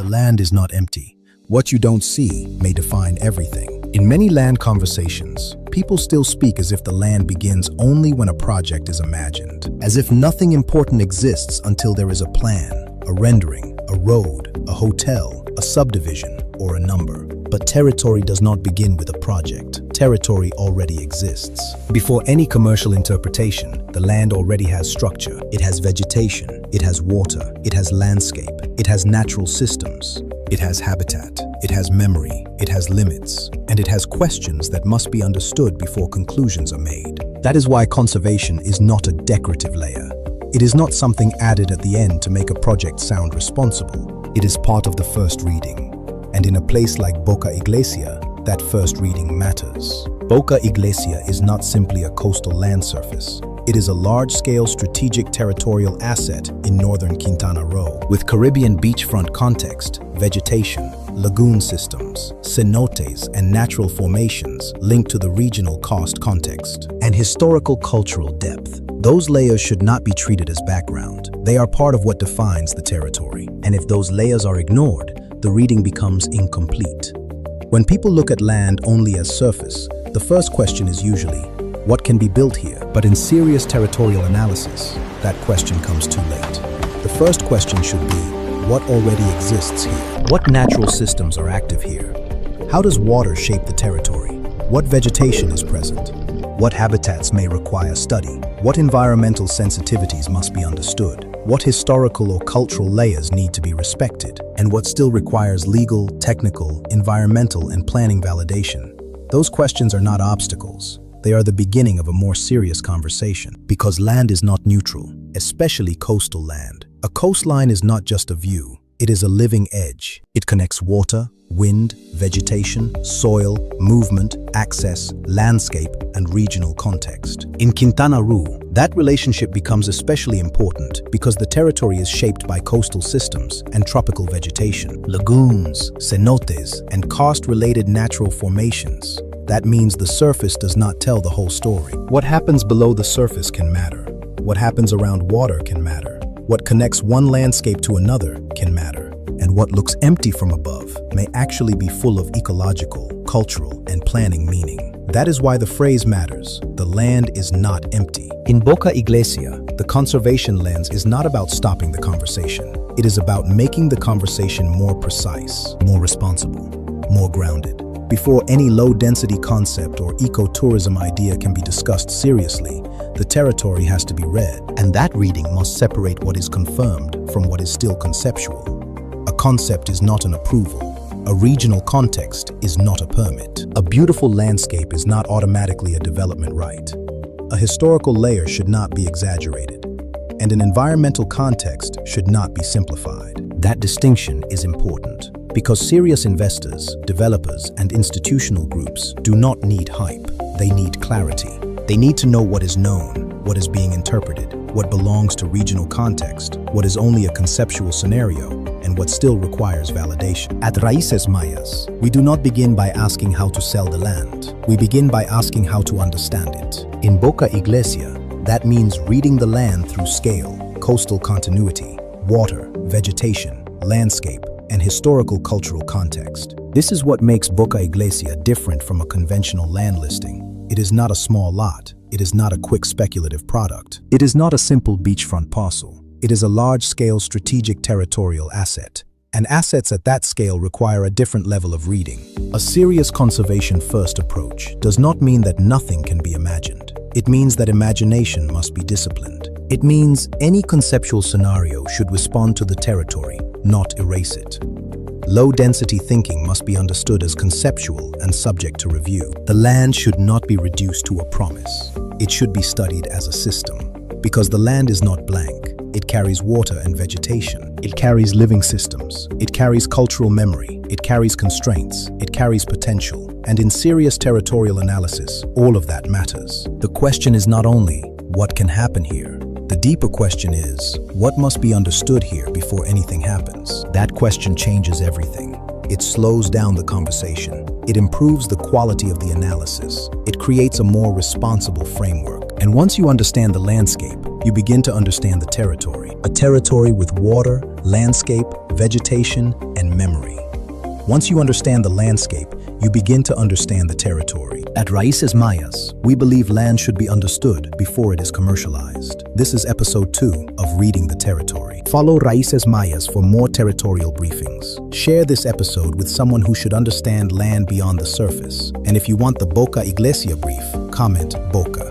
The land is not empty. What you don't see may define everything. In many land conversations, people still speak as if the land begins only when a project is imagined, as if nothing important exists until there is a plan, a rendering, a road, a hotel, a subdivision, or a number. But territory does not begin with a project. Territory already exists. Before any commercial interpretation, the land already has structure. It has vegetation, it has water, it has landscape, it has natural systems, it has habitat, it has memory, it has limits, and it has questions that must be understood before conclusions are made. That is why conservation is not a decorative layer. It is not something added at the end to make a project sound responsible. It is part of the first reading. And in a place like Boca Iglesia, that first reading matters. Boca Iglesia is not simply a coastal land surface. It is a large-scale strategic territorial asset in northern Quintana Roo, with Caribbean beachfront context, vegetation, lagoon systems, cenotes, and natural formations linked to the regional coast context, and historical cultural depth. Those layers should not be treated as background. They are part of what defines the territory. And if those layers are ignored, the reading becomes incomplete. When people look at land only as surface, the first question is usually, what can be built here? But in serious territorial analysis, that question comes too late. The first question should be, what already exists here? What natural systems are active here? How does water shape the territory? What vegetation is present? What habitats may require study? What environmental sensitivities must be understood? What historical or cultural layers need to be respected? And what still requires legal, technical, environmental, and planning validation? Those questions are not obstacles. They are the beginning of a more serious conversation, because land is not neutral, especially coastal land. A coastline is not just a view, it is a living edge. It connects water, wind, vegetation, soil, movement, access, landscape, and regional context. In Quintana Roo, that relationship becomes especially important because the territory is shaped by coastal systems and tropical vegetation, lagoons, cenotes, and karst-related natural formations. That means the surface does not tell the whole story. What happens below the surface can matter. What happens around water can matter. What connects one landscape to another can matter. And what looks empty from above may actually be full of ecological, cultural, and planning meaning. That is why the phrase matters. The land is not empty. In Boca Iglesia, the conservation lens is not about stopping the conversation. It is about making the conversation more precise, more responsible, more grounded. Before any low-density concept or ecotourism idea can be discussed seriously, the territory has to be read, and that reading must separate what is confirmed from what is still conceptual. A concept is not an approval. A regional context is not a permit. A beautiful landscape is not automatically a development right. A historical layer should not be exaggerated, and an environmental context should not be simplified. That distinction is important, because serious investors, developers, and institutional groups do not need hype. They need clarity. They need to know what is known, what is being interpreted, what belongs to regional context, what is only a conceptual scenario, and what still requires validation. At Raíces Mayas, we do not begin by asking how to sell the land. We begin by asking how to understand it. In Boca Iglesia, that means reading the land through scale, coastal continuity, water, vegetation, landscape, and historical cultural context. This is what makes Boca Iglesia different from a conventional land listing. It is not a small lot. It is not a quick speculative product. It is not a simple beachfront parcel. It is a large-scale strategic territorial asset. And assets at that scale require a different level of reading. A serious conservation-first approach does not mean that nothing can be imagined. It means that imagination must be disciplined. It means any conceptual scenario should respond to the territory, not erase it. Low-density thinking must be understood as conceptual and subject to review. The land should not be reduced to a promise. It should be studied as a system. Because the land is not blank. It carries water and vegetation. It carries living systems. It carries cultural memory. It carries constraints. It carries potential. And in serious territorial analysis, all of that matters. The question is not only, what can happen here? The deeper question is, what must be understood here before anything happens? That question changes everything. It slows down the conversation. It improves the quality of the analysis. It creates a more responsible framework. And once you understand the landscape, you begin to understand the territory. A territory with water, landscape, vegetation, and memory. Once you understand the landscape, you begin to understand the territory. At Raíces Mayas, we believe land should be understood before it is commercialized. This is episode 2 of Reading the Territory. Follow Raíces Mayas for more territorial briefings. Share this episode with someone who should understand land beyond the surface. And if you want the Boca Iglesia brief, comment Boca.